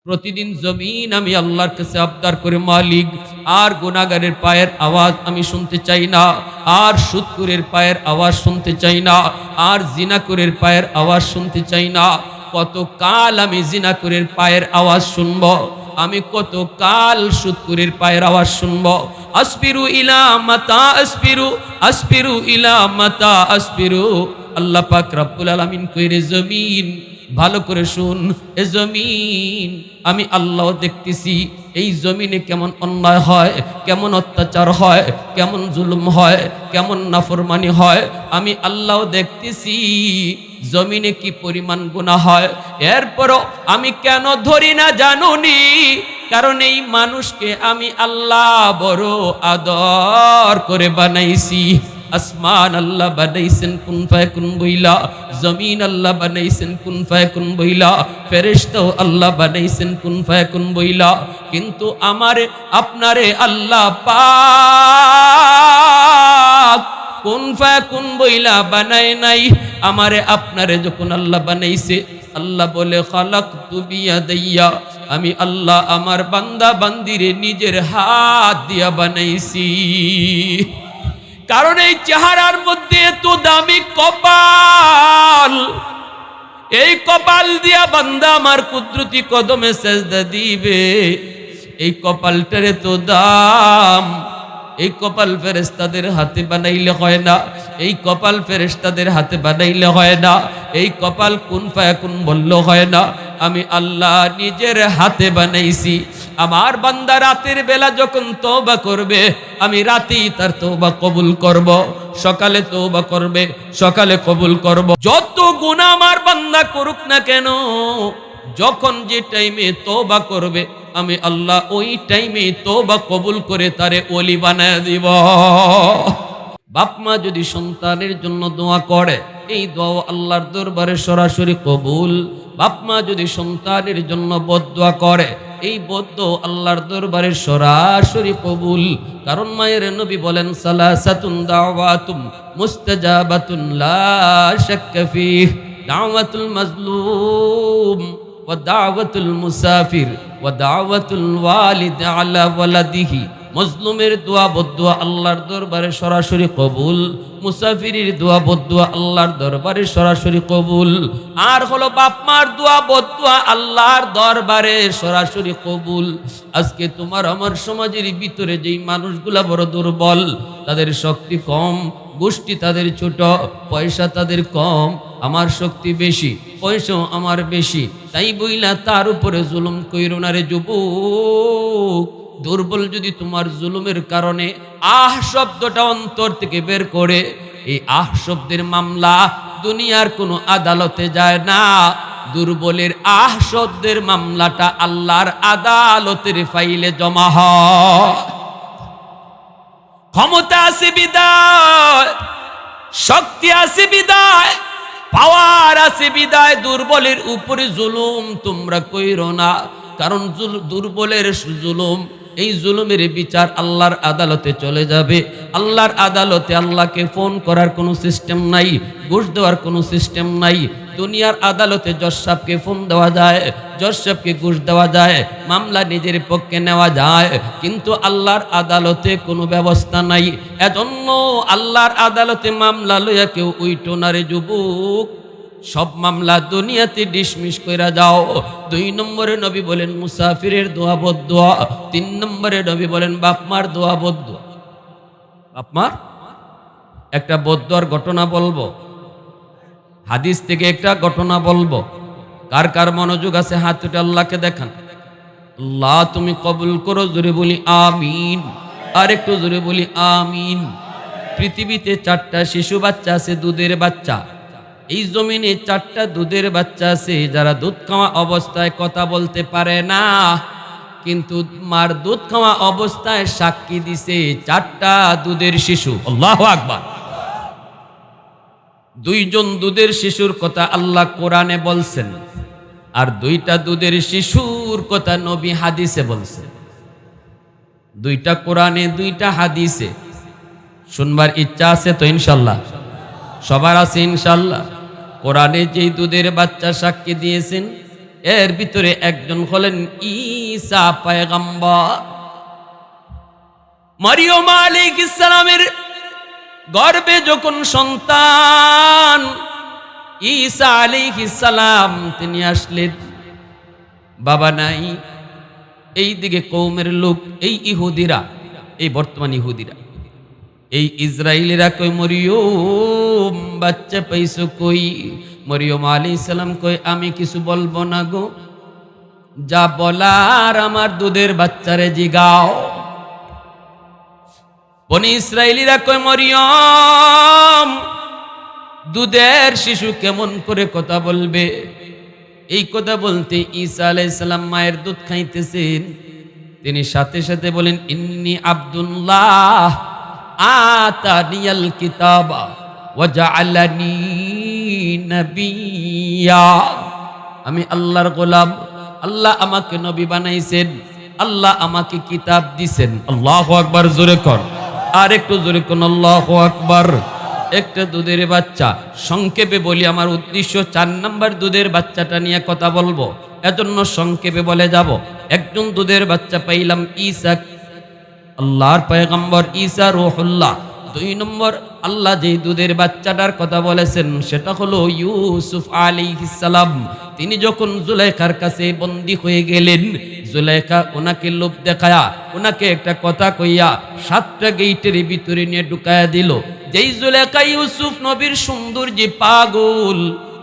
প্রতিদিন জমিন আমি আল্লাহর কাছে আবদার করে, মালিক আর গুনাহগারের পায়ের আওয়াজ আমি শুনতে চাই না, আর সুদখোরের পায়ের আওয়াজ শুনতে চাই না, আর জিনাকুরের পায়ের আওয়াজ শুনতে চাই না। কত কাল আমি জিনাকুরের পায়ের আওয়াজ শুনব, আমি কত কাল সুদখোরের পায়ের আওয়াজ শুনব। আসবিরু ইলা মাতা আসবিরু, আসবিরু ইলা মাতা আসবিরু। আল্লাহ পাক রব্বুল আলামিন কইরে, জমিন ভালো করে শুন, এ জমিন আমি আল্লাহ দেখতেছি এই জমিনে কেমন অন্যায় হয়, কেমন অত্যাচার হয়, কেমন জুলুম হয়, কেমন নাফরমানি হয়। আমি আল্লাহ দেখতেছি জমিনে কি পরিমাণ গুনাহ হয়। এরপরও আমি কেন ধরি না জানুনি? কারণ এই মানুষকে আমি আল্লাহ বড় আদর করে বানাইছি। আসমান আল্লাহ বানাইছেন কুন ফায়াকুন বইলা, জমিন আল্লাহ বানাইছেন কুন ফায়াকুন বইলা, ফেরেশতাও আল্লাহ বানাইছেন কুন ফায়াকুন বইলা। কিন্তু আমারে আপনারে আল্লাহ পাক কুন ফায়াকুন বইলা বানায় নাই। আমারে আপনারে যখন আল্লাহ বানাইছে, আল্লাহ বলে খালাকতু বিয়াদাইয়া, আমি আল্লাহ আমার বান্দা বান্দিরে নিজের হাত দিয়া বানাইছি। কারণ এই চেহারার মধ্যে এত দামি কপাল, এই কপাল দিয়া বান্দা আমার কুদরতি কদমে সেজদা দিবে। এই কপালটার এত দাম, এই কপাল ফেরেশতাদের হাতে বানাইলে হয় না, এই কপাল ফেরেশতাদের হাতে বানাইলে হয় না, এই কপাল কুন ফায়াকুন বললে হয় না। আমি আল্লাহ নিজের হাতে বানাইছি। আমার বান্দা রাতের বেলা যখন তওবা করবে, আমি রাতেই তার তওবা কবুল করব। সকালে তওবা করবে, সকালে কবুল করব। যত গুনাহ আমার বান্দা করুক না কেন, যখন যে টাইমে তওবা করবে, আমি আল্লাহ ওই টাইমে তওবা কবুল করে তারে ওলি বানায় দিব। বাপ মা যদি সন্তানের জন্য দোয়া করে, এই দোয়া আল্লাহর দরবারে সরাসরি কবুল। বাপ মা যদি সন্তানের জন্য বদদোয়া করে, এই বদদোয়া আল্লাহর দরবারে সরাসরি কবুল। কারণ মায়ের নবী বলেন, সালাসাতুন দাওয়াতুম মুস্তাজাবাতুন লা শাক্কা ফিহ, দাওয়াতুল মাজলুম ওয়া দাওয়াতুল মুসাফির ওয়া দাওয়াতুল ওয়ালিদ আলা ওয়ালাদিহি। মজলুমের দোয়া বদদোয়া আল্লাহর দরবারে সরাসরি কবুল, মুসাফিরের দোয়া বদদোয়া আল্লাহর দরবারে সরাসরি কবুল। আর হলো বাপ মার দোয়া বদদোয়া আল্লাহর দরবারে সরাসরি কবুল। আজকে তোমার আমার সমাজের ভিতরে যেই মানুষগুলা বড় দুর্বল, তাদের শক্তি কম, গোষ্ঠী তাদের ছোট, পয়সা তাদের কম, আমার শক্তি বেশি, পয়সাও আমার বেশি, তাই বইলা তার উপরে জুলুম কইরো না রে যুবক। দুর্বল যদি তোমার জুলুমের কারণে আহ শব্দটা অন্তর থেকে বের করে, এই আহ শব্দের মামলা দুনিয়ার কোনো আদালতে যায় না। দুর্বলের আহ শব্দের মামলাটা আল্লাহর আদালতের ফাইলে জমা হয়। ক্ষমতা আছে বিদায়, শক্তি আছে বিদায়, পাওয়ার আছে বিদায় দুর্বলের উপরে জুলুম তোমরা কইরো না। কারণ দুর্বলের জুলুম, এই জুলুমের বিচার আল্লাহর আদালতে চলে যাবে। আল্লাহর আদালতে আল্লাহকে ফোন করার কোনো সিস্টেম নাই, ঘুষ দেওয়ার কোনো সিস্টেম নাই। দুনিয়ার আদালতে জজ সাহেবকে ফোন দেওয়া যায়, জজ সাহেবকে ঘুষ দেওয়া যায়, মামলা নিজের পক্ষে নেওয়া যায়, কিন্তু আল্লাহর আদালতে কোনো ব্যবস্থা নাই। এজন্য আল্লাহর আদালতে মামলা লইয়া কেউ উইটো না রে যুবক। সব মামলা দুনিয়াতে ডিসমিস কইরা যাও। 2 নম্বরে নবী বলেন মুসাফিরের দোয়া বদদোয়া। 3 নম্বরে নবী বলেন বাপমার দোয়া বদদোয়া। বাপমার একটা বদদোয়ার ঘটনা বলবো, হাদিস থেকে একটা ঘটনা বলবো। কার কার মনোযোগ আছে হাত উঠে আল্লাহকে দেখান। আল্লাহ তুমি কবুল করো, জোরে বলি আমিন। আর একটু জোরে বলি আমিন। পৃথিবীতে 4টা শিশু বাচ্চা আছে, দুধের বাচ্চা। এই জমিনে 4টা দুধের বাচ্চা আছে যারা দুধ খাওয়া অবস্থায় কথা বলতে পারে না, কিন্তু মার দুধ খাওয়া অবস্থায় সাক্ষী দিছে 4টা দুধের শিশু। আল্লাহু আকবার। 2 জন দুধের শিশুর কথা আল্লাহ কোরআনে বলছেন, আর 2টা দুধের শিশুর কথা নবী হাদিসে বলছেন। 2টা কোরআনে, 2টা হাদিসে। শুনবার ইচ্ছা আছে তো ইনশাল্লাহ? সবার আছে ইনশাল্লাহ? কোরআনে যেই দুধের বাচ্চা সাক্ষী দিয়েছেন, এর ভিতরে একজন হলেন ঈসা পয়গম্বর। মরিয়ম আলাইহিস সালামের গর্ভে যখন সন্তান ঈসা আলাইহিস সালাম তিনি আসলেন, বাবা নাই, এই দিকে কওমের লোক, এই ইহুদিরা, এই বর্তমান ইহুদিরা, এই ইসরায়েলিরা কই মরিয়ম বাচ্চা পাইছো কই? মরিয়ম আলাইহিস সালাম কই আমি কিছু বলবো না গো, যা বলার আমার দুধের বাচ্চারে জিগাও। বনি ইসরায়েলিরা কই মরিয়ম দুধের শিশু কেমন করে কথা বলবে? এই কথা বলতে ঈসা আলাইহিস সালাম মায়ের দুধ খাইতেছেন, তিনি সাথে সাথে বলেন ইন্নী আব্দুল্লাহ আতানিয়াল কিতাবা ওয়া জাআলানি নাবিয়্যা, আমি আল্লাহর গোলাম, আল্লাহ আমাকে নবী বানাইছেন, আল্লাহ আমাকে কিতাব দিছেন। আল্লাহু আকবার, জোরে কর, আর একটু জোরে কোন আল্লাহু আকবার। একটা দুধের বাচ্চা, সংক্ষেপে বলি আমার উদ্দেশ্য 4 নম্বর দুধের বাচ্চাটা নিয়ে কথা বলবো, এজন্য সংক্ষেপে বলে যাব। একজন দুধের বাচ্চা পাইলাম ঈসা, আল্লাহর পয়গম্বর ঈসা রূহুল্লাহ। 2 নম্বর আল্লাহ যে দুধের বাচ্চাটার কথা বলেছেন সেটা হলো ইউসুফ আলাইহিস সালাম। তিনি যখন জুলাইখার কাছে বন্দী হয়ে গেলেন, জুলাইখা ওনাকে লোভ দেখায়া, ওনাকে একটা কথা কইয়া 7টা গেইটের ভিতরে নিয়ে ঢুকায়া দিল। যেই জুলাইখা ইউসুফ নবীর সৌন্দর্যে পাগল,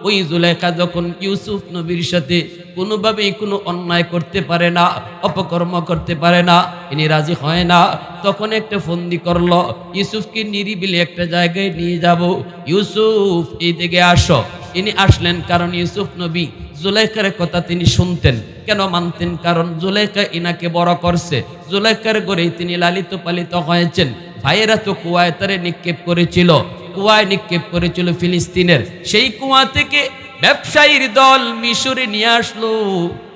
ওই জুলাইখা যখন ইউসুফ নবীর সাথে কোনোভাবেই কোনো অন্যায় করতে পারে না, অপকর্ম করতে পারে না, তিনি রাজি হয় না, তখন একটা ফন্দি করলো, ইউসুফকে নিরিবিলি একটা জায়গায় নিয়ে যাব, ইউসুফ এই দিকে আসো। তিনি আসলেন, কারণ ইউসুফ নবী জুলাইখার কথা তিনি শুনতেন। কেন মানতেন? কারণ জুলাইখা ইনাকে বড় করছে, জুলাইখার গড়েই তিনি লালিত পালিত হয়েছেন। ভাইয়েরা তো কুয়ায় তারে নিক্ষেপ করেছিল, কুয়ায় নিক্ষেপ করেছিল ফিলিস্তিনের, সেই কুয়া থেকে ব্যবসায়ীর দল মিশরে নিয়ে আসলো।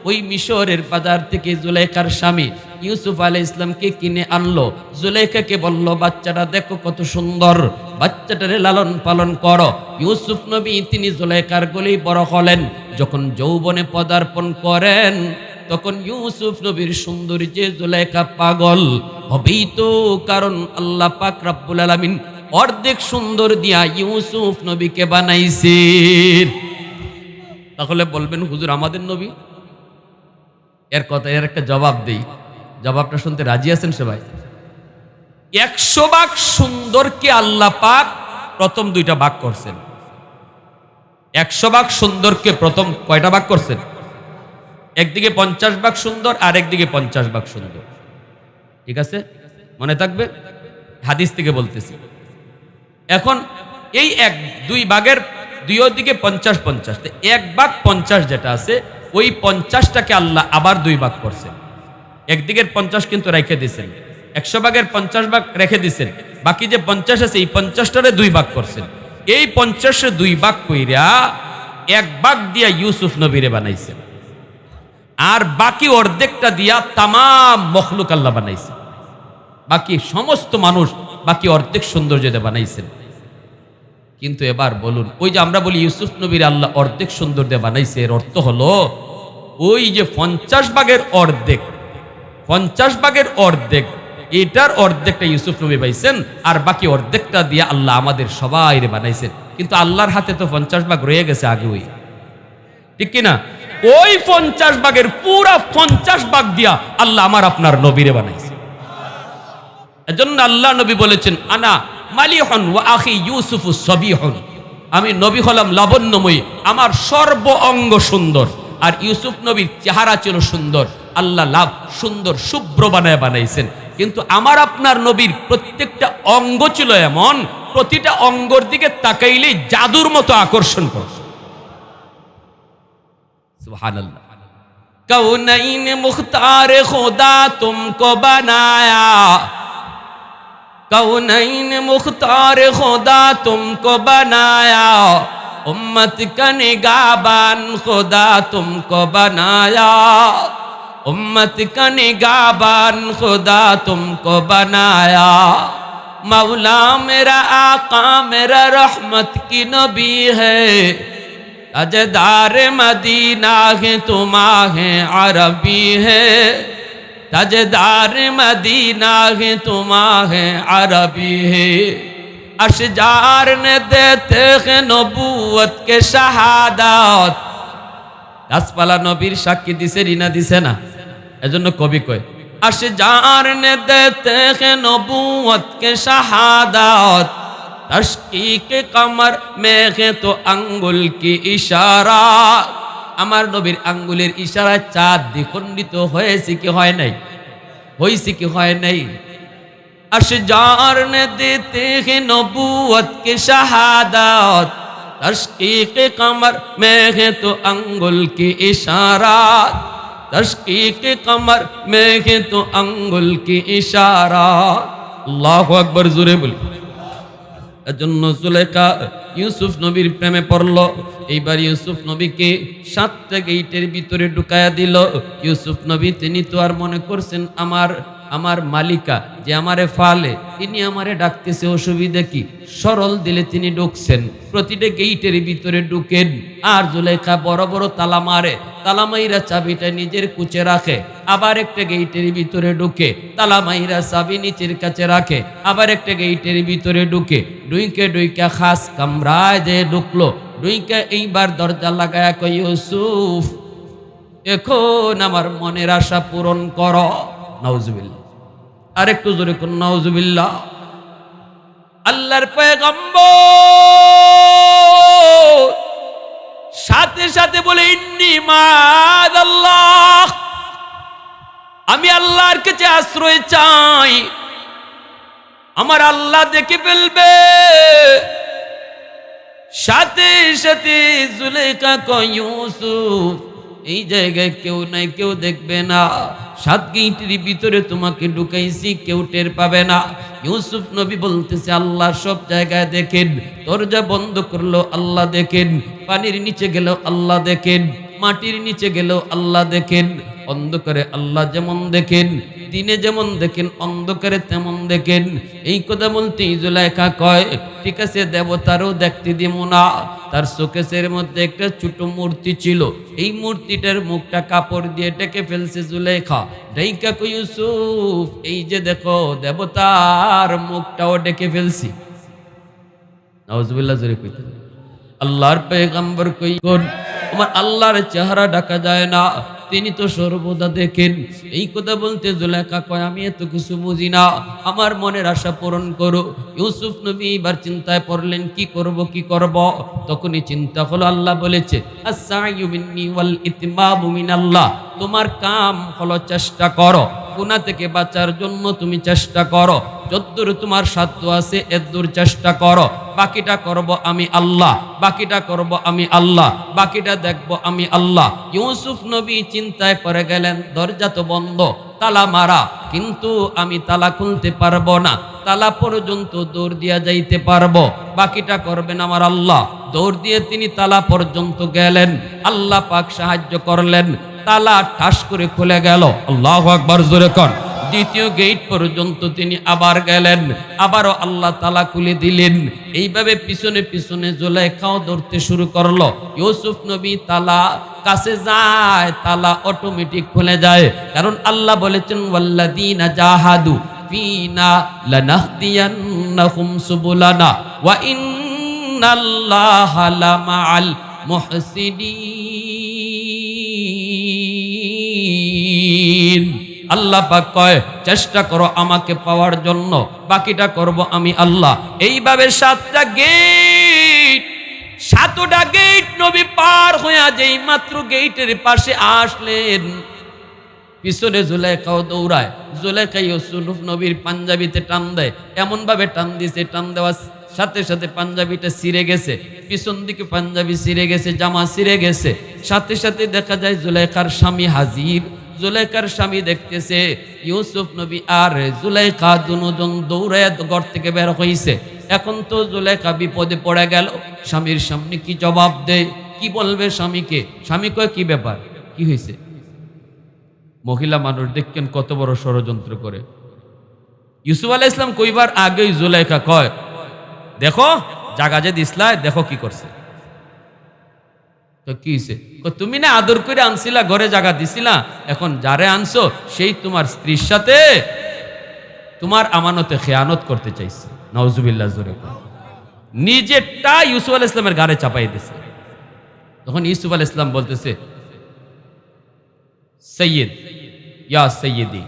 ওই মিশরের বাজার থেকে জুলাইখার স্বামী ইউসুফ আলাইহিস সালামকে কিনে আনলো। জুলাইখাকে বলল, বাচ্চাটা দেখো কত সুন্দর, বাচ্চাটারে লালন পালন করো। ইউসুফ নবী তিনি জুলাইখার গলেই বড় হলেন। যখন যৌবনে পদার্পণ করেন তখন ইউসুফ নবীর সৌন্দর্যে জুলাইখা পাগল হবেই তো, কারণ আল্লাহ পাক রব্বুল আলামিন অর্ধেক সুন্দর দিয়া ইউসুফ নবীকে বানাইছেন। তাহলে বলবেন হুজুর আমাদের নবী? এর কথা, এর একটা জবাব দেই, জবাবটা শুনতে রাজি আছেন সবাই? 100 ভাগ সুন্দরকে আল্লাহ পাক প্রথম 2টা ভাগ করছেন। 100 ভাগ সুন্দরকে প্রথম কয়টা ভাগ করছেন? একদিকে 50 ভাগ সুন্দর আর একদিকে 50 ভাগ সুন্দর। ঠিক আছে, মনে থাকবে, হাদিস থেকে বলতেছি। এখন এই 2 ভাগের 2 দিকে 50-50, 1 ভাগ 50 যেটা আছে ওই 50টাকে আল্লাহ আবার 2 ভাগ করছেন। একদিকের 50 কিন্তু রেখে দিয়েছেন, 100 ভাগের 50 ভাগ রেখে দিয়েছেন, বাকি যে 50 আছে এই 50টারে 2 ভাগ করছেন। এই 50-এ 2 ভাগ কইরা 1 ভাগ দিয়া ইউসুফ নবীরে বানাইছেন, আর বাকি অর্ধেকটা দিয়া তামাম মখলুক আল্লাহ বানাইছেন। বাকি সমস্ত মানুষ বাকি অর্ধেক সৌন্দর্যতে বানাইছেন। কিন্তু এবার বলুন, ওই যে আমরা বলি ইউসুফ নবীর আল্লাহ অর্ধেক সৌন্দর্যে বানাইছে, এর অর্থ হলো ওই যে 50 ভাগের অর্ধেক, 50 ভাগের অর্ধেক, এটার অর্ধেকটা ইউসুফ নবী পাইছেন, আর বাকি অর্ধেকটা দিয়ে আল্লাহ আমাদের সবাই বানাইছেন। কিন্তু আল্লাহর হাতে তো 50 ভাগ রয়ে গেছে আগে, ওই ঠিক কিনা? ওই 50 ভাগের পুরা 50 ভাগ দিয়া আল্লাহ আমার আপনার নবীরে বানাইছে। এজন্য আল্লাহ নবী বলেছেন, আনা মালিহুন ওয়া আখি ইউসুফু সাবিহুন, আমি নবী হলাম লাবণ্যময়ী, আমার সর্ব অঙ্গ সুন্দর। আর ইউসুফ নবীর চেহারা ছিল সুন্দর, আল্লাহ লাভ সুন্দর শুভ্র বানায় বানাইছেন। কিন্তু আমার আপনার নবীর প্রত্যেকটা অঙ্গ ছিল এমন, প্রতিটা অঙ্গর দিকে তাকাইলেই জাদুর মতো আকর্ষণ করে। সুবহানাল্লাহ। কৌনাইন মুখতার খোদা তুমকো বানায়া, कौनैन मुख्तार खुदा तुमको बनाया, उम्मत का निगाहबान खुदा तुमको बनाया, उम्मत का निगाहबान खुदा तुमको बनाया। मौला मेरा आका मेरा रहमत की नबी है, ताजदार मदीना है तुम्हारे अरबी है, ताजदार मदीना है तुम्हारे अरबी है। अशजार ने देते हैं नबूवत के शहादत। গাছপালা নবীর সাক্ষী দিছে রিনা দিছে না, এজন্য কবি কয় अशजार ने देते हैं नबूवत के शहादत, तशकीक कमर में है तो अंगुल की इशारा। আমার নবীর আঙ্গুলের ইশারায় চাঁদ দ্বিখণ্ডিত হয়েছে কি হয় নাই? হয়েছে কি হয় নাই? अशजार ने देते हैं नबूवत के शहादत, तशकीक कमर में है तो अंगुल की इशारा, तशकीक कमर में है तो अंगुल की इशारा। अल्लाहु अकबर, जोरे बोल। এজন্য জুলেখা ইউসুফ নবীর প্রেমে পড়ল। এইবার ইউসুফ নবীকে 7টা গেটের ভিতরে ঢুকায়া দিল। ইউসুফ নবী তিনি তো আর মনে করছেন আমার মালিকা যে আমারে ফালে, তিনি আমারে ডাকতেছে, অসুবিধা কি? সরল দিলে তিনি ঢুকছেন। প্রতিটা গেটের ভিতরে ঢুকেন আর জুলেখা বড় বড় তালা মারে, তালা মাইরা চাবিটা নিজের কুচে রাখে। আবার একটা গেটের ভিতরে ঢুকে তালা মাইরা চাবি নিচের কাছে রাখে। আবার একটা গেটের ভিতরে ঢুকে ডুইকে খাস কামরায় যে ঢুকলো। ডুইকে এইবার দরজা লাগায়া কই, ইউসুফ এখন আমার মনের আশা পূরণ করো। নাউজুবিল্লাহ, আর একটু জোরে কোন নাউজুবিল্লাহ। আল্লাহর পয়গম্বর সাথে সাথে বলে, ইন্নী মাআদাল্লাহ, আমি আল্লাহর কাছে আশ্রয় চাই, আমার আল্লাহ দেখে ফেলবে। সাথে সাথে জুলেখা কয়, ইউসুফ এই জায়গায় কেউ নাই, কেউ দেখবে না। 7 গেটের ভিতরে তোমাকে ঢুকাইছি, কেউ টের পাবে না। ইউসুফ নবী বলতেছে, আল্লাহ সব জায়গায় দেখেন। দরজা বন্ধ করলো আল্লাহ দেখেন, পানির নিচে গেল আল্লাহ দেখেন, মাটির নিচে গেল আল্লাহ দেখেন। অন্ধকারে আল্লাহ যেমন দেখেন, দিনে যেমন দেখেন, অন্ধকারে তেমন দেখেন। এই কথা বলতে জুলেখা কয়, ঠিক আছে দেবতারও দেখতে দিব না। তার শোকেসের মধ্যে একটা ছোট মূর্তি ছিল, এই মূর্তিটার মুখটা কাপড় দিয়ে ঢেকে ফেলছে জুলেখা। ঢাইকা কই, ইউসুফ এই যে দেখো দেবতার মুখটাও ঢেকে ফেলছি। নাউজুবিল্লাহ, জোরে কইতে। আল্লাহর পয়গম্বর কই, কোন আমার আল্লাহর চেহারা ঢাকা যায় না, তিনি তো সর্বদা দেখেন। এই কথা বলতে জুলেখা কয়, আমি এত কিছু বুঝি না, আমার মনের আশা পূরণ করো। ইউসুফ নবী এবার চিন্তায় পড়লেন, কি করব। তখনই চিন্তা হলো, আল্লাহ বলেছে আস-সা'য়ু মিন্নি ওয়াল ইতমামু মিনাল্লাহ, তোমার কাম হলো চেষ্টা করো, গুনাহ থেকে বাঁচার জন্য তুমি চেষ্টা করো, যতদূর তোমার সাধ্য আছে এতদূর চেষ্টা করো। বাকিটা করব আমি আল্লাহ, বাকিটা করব আমি আল্লাহ, বাকিটা দেখব আমি আল্লাহ। ইউসুফ নবী চিন্তায় পড়ে গেলেন, দরজা তো বন্ধ, তালা মারা, কিন্তু আমি তালা খুলতে পারবো না, তালা পর্যন্ত দৌড় দিয়া যাইতে পারবো, বাকিটা করবেন আমার আল্লাহ। দৌড় দিয়ে তিনি তালা পর্যন্ত গেলেন, আল্লাহ পাক সাহায্য করলেন, তালা ঠাস করে খুলে গেল। আল্লাহু আকবার, জোরে কর। দ্বিতীয় গেট পর্যন্ত তিনি আবার গেলেন, আবারও আল্লাহ তালা খুলে দিলেন। এইভাবে পিছনে পিছনে জুলেখাও ধরতে শুরু করলো। ইউসুফ নবী তালা কাছে যায়, তালা অটোমেটিক খুলে যায়, কারণ আল্লাহ বলেছেন ওয়াল্লাযীনা জাহাদু ফীনা লানাহদিয়ান্নাহুম সুবুলানা ওয়া ইন্নাল্লাহা লামাআল মুহসিনিন। আল্লাহ পাক কয়, চেষ্টা করো আমাকে পাওয়ার জন্য, বাকিটা করব আমি আল্লাহ। এইভাবে 7টা গেট, 7টা গেট নবী পার হয়ে যেই মাত্র গেটের পাশে আসলেন, পিছনে জুলেখাও দৌড়ায়। জুলেখা ইউসুফ নবীর পাঞ্জাবিতে টান দেয়, এমন ভাবে টান দিছে, টান দেওয়ার সাথে সাথে পাঞ্জাবিটা ছিঁড়ে গেছে, পিছন দিকে পাঞ্জাবি ছিঁড়ে গেছে, জামা ছিঁড়ে গেছে। সাথে সাথে দেখা যায় জুলেখার স্বামী হাজির। জুলেখার স্বামী দেখতেছে ইউসুফ নবী আর জুলেখা দুজন দৌড়ায় ঘর থেকে বের হইছে। এখন তো জুলেখা বিপদে পড়ে গেল, স্বামীর সামনে কি জবাব দেয়, কি বলবে স্বামীকে? স্বামী কয়, কি ব্যাপার, কি হয়েছে? মহিলা মানুষ দেখেন কত বড় ষড়যন্ত্র করে। ইউসুফ আলাইহিস সালাম কইবার আগেই জুলেখা কয়, দেখো জাগা যে দিসলায়, দেখো কি করছে। তো কি হয়েছে? তুমি না আদর করে আনছিলা, ঘরে জায়গা দিছিলা, এখন যারে আনছো সেই তোমার স্ত্রীর সাথে তোমার আমানতে খেয়ানত করতে চাইছে। নাউজুবিল্লাহ, জোরে নিজেরটা ইউসুফ আলাইহিস সালামের ঘাড়ে চাপাই দিছে। তখন ইউসুফ আলাইহিস সালাম বলতেছে, সৈয়দ, ইয়া সৈয়দি,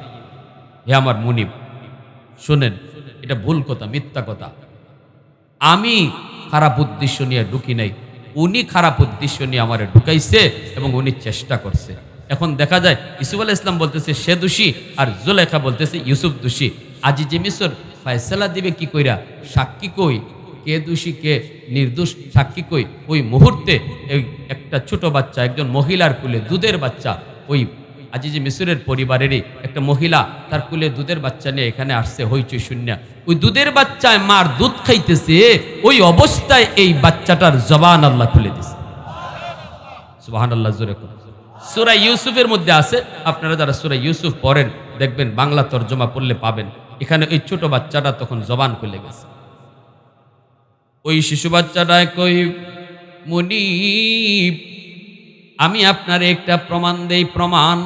হে আমার মুনিব, শুনেন, এটা ভুল কথা, মিথ্যা কথা। আমি খারাপ উদ্দেশ্য নিয়ে ঢুকি নাই, উনি খারাপ উদ্দেশ্য নিয়ে আমারে ঢুকাইছে এবং উনি চেষ্টা করছে। এখন দেখা যায় ইউসুফ আলাইহিস সালাম বলতেছে সে দোষী, আর জুলেখা বলতেছে ইউসুফ দোষী। আজিজে মিসর ফয়সালা দিবে কি কইরা? সাক্ষী কই, কে দোষী কে নির্দোষ, সাক্ষী কই? ওই মুহূর্তে এই একটা ছোট বাচ্চা, একজন মহিলার কুলে দুধের বাচ্চা, ওই আজিজে মিসরের পরিবারেরই একটা মহিলা তার কুলে দুধের বাচ্চা নিয়ে এখানে আসছে হইচই শূন্য। ওই দুধের বাচ্চায় মার দুধ খাইতেছে, ওই অবস্থায় এই বাচ্চাটার জবান আল্লাহ খুলে দিছে। সুবহানাল্লাহ, জোরে করে। সূরা ইউসুফের মধ্যে আছে, আপনারা যারা সূরা ইউসুফ পড়েন দেখবেন, বাংলা তরজমা পড়লে পাবেন, এখানে ওই ছোট বাচ্চাটা তখন জবান খুলে গেছে। ওই শিশু বাচ্চাটায় কই, মুনিব, আমি আপনার একটা প্রমাণ দেই, প্রমাণ।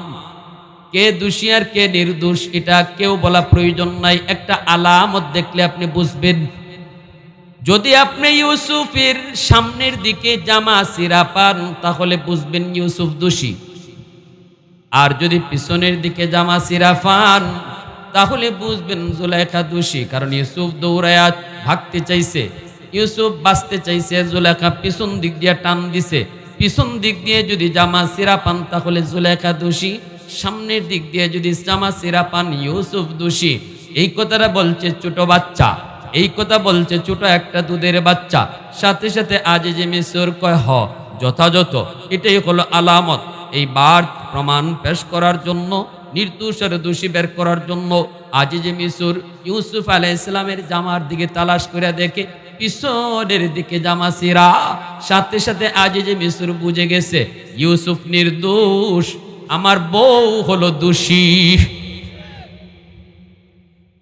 কে দোষী আর কে নির্দোষ এটা কেউ বলা প্রয়োজন নাই, একটা আলামত দেখলে আপনি বুঝবেন। যদি আপনি ইউসুফের সামনের দিকে জামা সিরা পান তাহলে বুঝবেন ইউসুফ দোষী, আর যদি পিছনের দিকে জামা সিরা পান তাহলে বুঝবেন জুলেখা দোষী। কারণ ইউসুফ দৌড়ায়া ভাগতে চাইছে, ইউসুফ বাঁচতে চাইছে, জুলেখা পিছন দিক দিয়ে টান দিছে। পিছন দিক দিয়ে যদি জামা সিরা পান তাহলে জুলেখা দোষী, সামনের দিক দিয়ে যদি জামা সিরা পান ইউসুফ দোষী। এই কথাটা বলছে ছোট বাচ্চা, এই কথা বলছে ছোট একটা দুধের বাচ্চা। সাথে সাথে আজিজে মিসর কয়, হ, যথাযথ, এটাই হলো আলামত। এই বার প্রমাণ পেশ করার জন্য, নির্দোষ আর দোষী বের করার জন্য আজিজে মিসর ইউসুফ আলাইহিস সালামের জামার দিকে তালাশ করে দেখে পিছনের দিকে জামা সিরা। সাথে সাথে আজিজে মিসর বুঝে গেছে ইউসুফ নির্দোষ, আমার বউ হলো দোষী।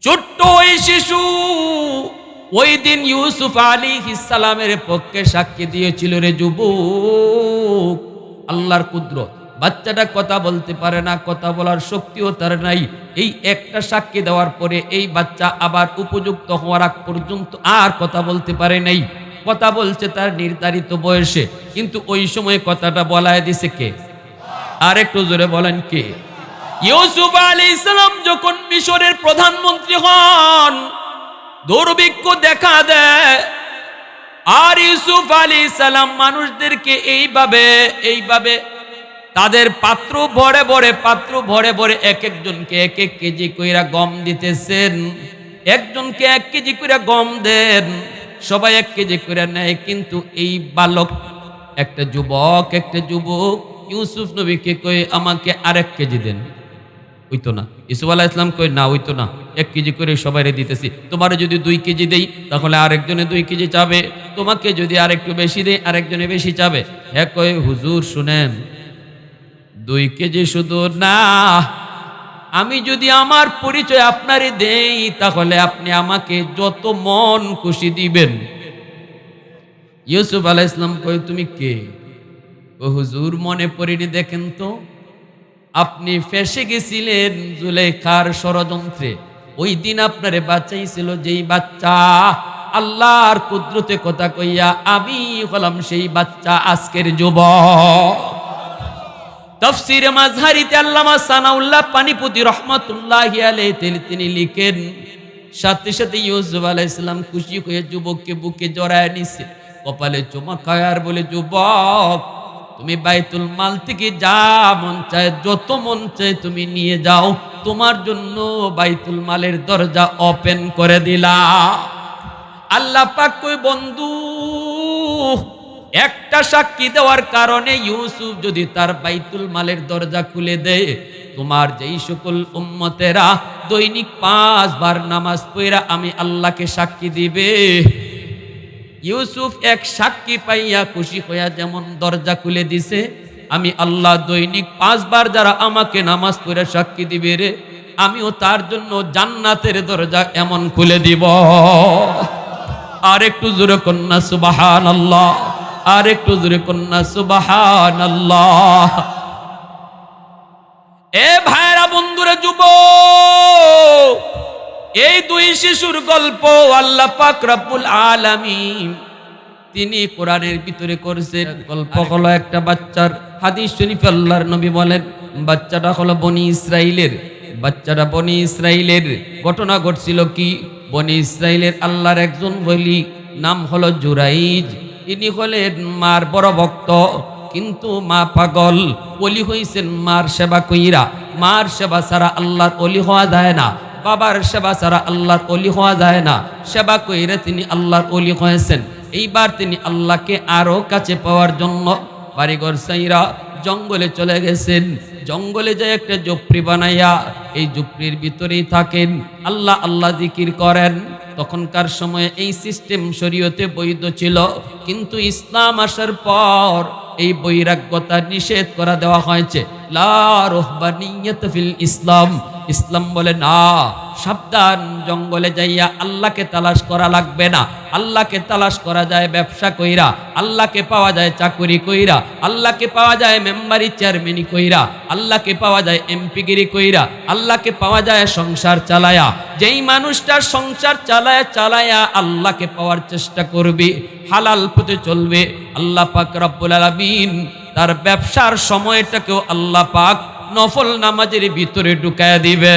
ছোট্ট ওই শিশু ওই দিন ইউসুফ আলাইহিস সালামের পক্ষে সাক্ষী দিয়েছিল রে যুবক। আল্লাহর কুদরত, বাচ্চাটা কথা বলতে পারে না, কথা বলার শক্তিও তার নাই। এই একটা সাক্ষী দেওয়ার পরে এই বাচ্চা আবার উপযুক্ত হওয়ার আগ পর্যন্ত আর কথা বলতে পারে নাই। কথা বলছে তার নির্ধারিত বয়সে, কিন্তু ওই সময় কথাটা বলায় দিছে কে? আর একটু জোরে বলেন কে? ইউসুফ আলাইহিস সালাম যখন মিশরের প্রধানমন্ত্রী হন, দুর্ভিক্ষ দেখা দেয়, আর ইউসুফ আলাইহিস সালাম মানুষদেরকে এইভাবে তাদের পাত্র ভরে ভরে এক একজনকে এক এক কেজি কইরা গম দিতেছেন। একজনকে 1 কেজি কইরা গম দেন, সবাই 1 কেজি কইরা নেয়। কিন্তু এই বালক, একটা যুবক ইউসুফ নবীকে কই, আমাকে আরেক কেজি দেন। হইতো না। ইউসুফ আলাইহিস সালাম কই, না হইতো না, 1 কেজি করে সবাইরে দিতেছি। তোমারে যদি 2 কেজি দেই তাহলে আরেকজনে 2 কেজি চাবে, তোমাকে যদি আরেকটু বেশি দেই আরেকজনে বেশি চাবে। হ্যাঁ কই, হুজুর শুনেন, 2 কেজি শুধু না, আমি যদি আমার পরিচয় আপনারে দেই তাহলে আপনি আমাকে যত মন খুশি দিবেন। ইউসুফ আলাইহিস সালাম কই, তুমি কে? ও হুজুর, মনে পড়েনি, দেখেন তো, আপনি ফেসে গেছিলেন জুলেখার ষড়যন্ত্রে। ওই দিন আপনারে বাঁচাইছিল যেই বাচ্চা, আল্লাহর কুদরতে কথা কইয়া আমি হলাম সেই বাচ্চা, আজকের যুবক। তাফসীরে মাযহারিতে আল্লামা সানাউল্লাহ পানিপতি রহমাতুল্লাহি আলাইহি তিনি লিখেন, সাথে সাথে ইউসুফ আলাইহিস সালাম খুশি হয়ে যুবককে বুকে জড়ায় নিছে, কপালে চুমা খায় আর বলে, যুবক, তুমি বাইতুল মাল থেকে যা মন চায়, যত মন চায় তুমি নিয়ে যাও, তোমার জন্য বাইতুল মালের দরজা ওপেন করে দিলা। আল্লাহ পাক কই, বন্ধু, একটা সাক্ষী দেওয়ার কারণে ইউসুফ যদি তার বাইতুল মালের দরজা খুলে দেয়, তোমার যেই সকল উম্মতেরা দৈনিক 5 বার নামাজ পড়া আমি আল্লাহকে সাক্ষী দিবে, ইউসুফ এক সাক্ষী পাইয়া খুশি হইয়া যেমন দরজা খুলে দিছে, আমি আল্লাহ দৈনিক 5 বার যারা আমাকে নামাজ পড়ে সাক্ষী দিবে রে, আমিও তার জন্য জান্নাতের দরজা এমন খুলে দিব। আর একটু জোরে কন্যা সুবহানাল্লাহ। আর একটু জোরে কন্যা সুবহানাল্লাহ। এ ভাইরা বন্ধুরা, যুবক, এই দুই শিশুর গল্প আল্লাহ পাক রব্বুল আলামিন তিনি কোরআনের ভিতরে করেছেন। গল্প হলো একটা বাচ্চার। হাদিস শরীফে আল্লাহর নবী বলেন বাচ্চাটা হলো বনি ইসরাইলের। বাচ্চাটা বনি ইসরাইলের। ঘটনা ঘটছিল কি, বনি ইসরাইলের আল্লাহর একজন ওলি, নাম হলো জুরাইজ। ইনি হলেন মার বড় ভক্ত, কিন্তু মা পাগল। ওলি হইছেন মার সেবা কইরা। মার সেবা ছাড়া আল্লাহর ওলি হওয়া যায় না, বাবার সেবা ছাড়া আল্লাহর ওলি হওয়া যায় না। সেবা কইরা তিনি আল্লাহর ওলি হয়েছেন। এইবার তিনি আল্লাহকে আরো কাছে পাওয়ার জন্য বাড়িঘর সাইরা জঙ্গলে চলে গেছেন। জঙ্গলে যায় একটা ঝুপড়ি বানাইয়া এই ঝুপড়ির ভিতরেই থাকেন, আল্লাহ আল্লাহ জিকির করেন। তখনকার সময়ে এই সিস্টেম শরীয়তে বৈধ ছিল, কিন্তু ইসলাম আসার পর এই বৈরাগ্যতা নিষেধ করা দেওয়া হয়েছে। লা রুহবানিয়াত ফিল ইসলাম। ইসলাম বলে না, সাবধান, জঙ্গলে যাইয়া আল্লাহকে তালাশ করা লাগবে না। আল্লাহকে তালাশ করা যায় ব্যবসা কইরা, আল্লাহকে পাওয়া যায় চাকুরি কইরা, আল্লাহকে পাওয়া যায় মেম্বারি চেয়ারম্যানি কইরা, আল্লাহকে পাওয়া যায় এমপিগিরি কইরা, আল্লাহকে পাওয়া যায় সংসার চালায়া। যেই মানুষটা সংসার চালায়া চালায়া আল্লাহকে পাওয়ার চেষ্টা করবে, হালাল পথে চলবে, আল্লাহ পাক রব্বুল আলামিন তার ব্যবসার সময়টাকেও আল্লাহ পাক নফল নামাজের ভিতরে ঢুকায়া দিবে।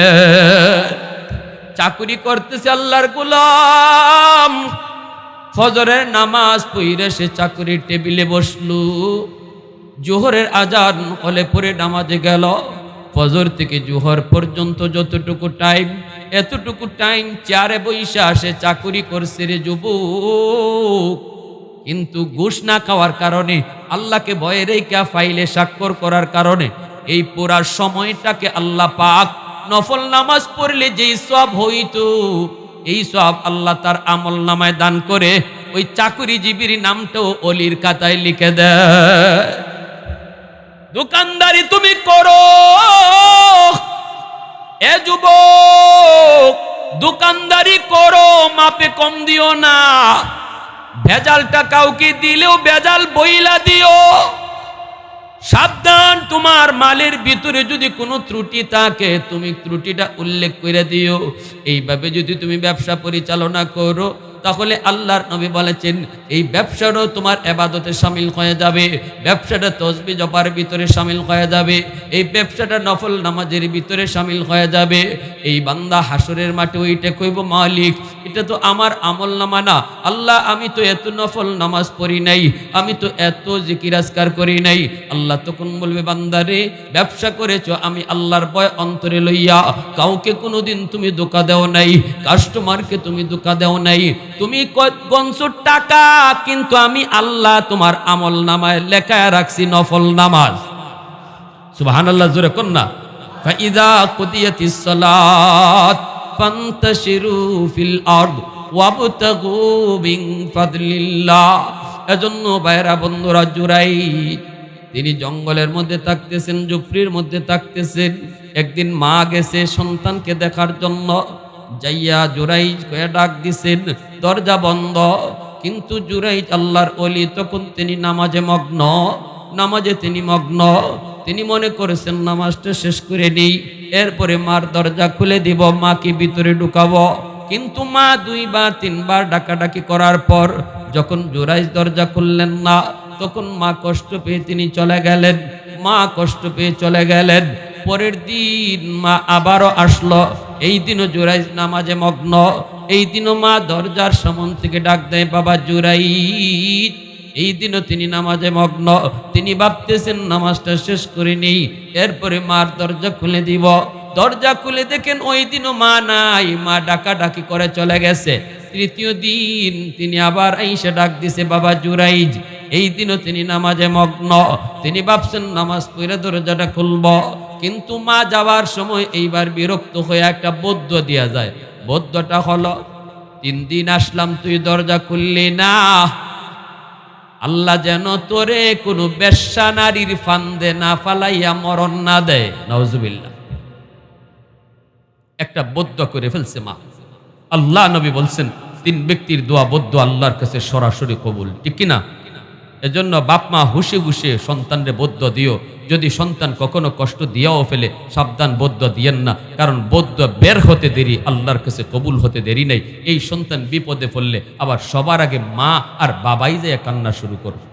চাকুরি করতেছে আল্লাহর গোলাম, ফজরের নামাজ পড়ে সে চাকুরির টেবিলে বসলু, জোহরের আজান হলে পরে নামাজে গেল। ফজর থেকে জোহর পর্যন্ত যতটুকু টাইম, এতটুকু টাইম চেয়ারে বইসা সে চাকুরি করছে রে যুবক। কিন্তু ঘুষ না খাওয়ার কারণে, আল্লাহকে ভয়ে রেখা ফাইলে স্বাক্ষর করার কারণে এই পুরা সময়টাকে আল্লাহ পাক নফল নামাজ পড়লে যেই সওয়াব হইতো, এই সওয়াব আল্লাহ তার আমল নামায় দান করে ওই চাকুরিজীবীর নামটাও অলির খাতায় লিখে দেয়। দোকানদারি তুমি করো এ যুবক, দোকানদারি করো, মাপে কম দিও না। ভেজালটা কাউকে দিলেও ভেজাল বইলা দিও। সাবধান, তোমার মালের ভিতরে যদি কোনো ত্রুটি থাকে তুমি ত্রুটিটা উল্লেখ করে দিও। এইভাবে যদি তুমি ব্যবসা পরিচালনা করো, তাহলে আল্লাহর নবী বলেছেন এই ব্যবসাটাও তোমার ইবাদতে শামিল হয়ে যাবে, ব্যবসাটা তাসবিহ জপার ভিতরে শামিল হয়ে যাবে, এই ব্যবসাটা নফল নামাজের ভিতরে শামিল হয়ে যাবে। এই বান্দা হাসরের মাঠে ওইটা কইব, মালিক এটা তো আমার আমল নামা না, আল্লাহ আমি তো এত নফল নামাজ পড়ি নাই, আমি তো এত জিকির আজকার করি নাই। আল্লাহ তখন বলবে, বান্দারে ব্যবসা করেছো আমি আল্লাহর ভয় অন্তরে লইয়া, কাউকে কোনোদিন তুমি ধোঁকা দেও নাই, কাস্টমারকে তুমি ধোঁকা দেও নাই, তুমি গনছো টাকা, কিন্তু আমি আল্লাহ তোমার আমল নামায় লেখায় রাখছি নফল নামাজ। সুবহানাল্লাহ, জোরে কোন না। ফাইদা কুদিয়াতিস সালাত ফান্তাশিরু ফিল আরদ ওয়াবতাগু মিন ফাদলিল্লাহ। এজন্য ভাইরা বন্ধুরা, জুরাইজ তিনি জঙ্গলের মধ্যে থাকতেছেন, ঝুপড়ির মধ্যে থাকতেছেন। একদিন মা গেছে সন্তানকে দেখার জন্য, যাইয়া জুরাইজ কয়ে ডাক দিছেন, দরজা বন্ধ। কিন্তু জুরাইজ আল্লাহর ওলি, তখন তিনি নামাজে মগ্ন, নামাজে তিনি মগ্ন। তিনি মনে করেছেন নামাজটা শেষ করে নেই, এরপরে মার দরজা খুলে দিব, মাকে ভিতরে ঢুকাবো। কিন্তু মা দুইবার তিনবার ডাকাডাকি করার পর যখন জুরাইজ দরজা খুললেন না, তখন মা কষ্ট পেয়ে তিনি চলে গেলেন। মা কষ্ট পেয়ে চলে গেলেন। পরের দিন মা আবারও আসলো, এই দিনও জুরাইজ নামাজে মগ্ন। এই দিনও মা দরজার সামনে থেকে ডাক দেয়, বাবা জুরাইজ। এই দিনও তিনি নামাজে মগ্ন। তিনি ভাবতেছেন নামাজটা শেষ করে নেই, এরপরে মার দরজা খুলে দিব। দরজা খুলে দেখেন ওই দিনও মা নাই, মা ডাকাডাকি করে চলে গেছে। তৃতীয় দিন তিনি আবার আইসা ডাক দিছে, বাবা জুরাইজ। এই দিনও তিনি নামাজে মগ্ন। তিনি ভাবছেন নামাজ পড়ে দরজাটা খুলব, কিন্তু মা যাওয়ার সময় এইবার বিরক্ত হয়ে একটা বদ্য দিয়া যায়। বদ্যটা হলো, 3 দিন আসলাম তুই দরজা খুললি না, আল্লাহ যেন তোরে কোনো বেশ্যা নারীর ফান্দে না ফালাইয়া মরণ না দেয়। নাউজুবিল্লাহ। একটা বদ্য করে ফেলছে মা। আল্লাহ নবী বলছেন 3 ব্যক্তির দোয়া বদ্য আল্লাহর কাছে সরাসরি কবুল, ঠিক কিনা? এজন্য বাপ মা হুশে হুশে সন্তানরে বদ্ধ দিও। যদি সন্তান কখনো কষ্ট দিয়াও ফেলে, সাবধান, বদ্ধ দিয়েন না, কারণ বদ্ধ বের হতে দেরি, আল্লাহর কাছে কবুল হতে দেরি নেই। এই সন্তান বিপদে পড়লে আবার সবার আগে মা আর বাবাই যায় কান্না শুরু করবে,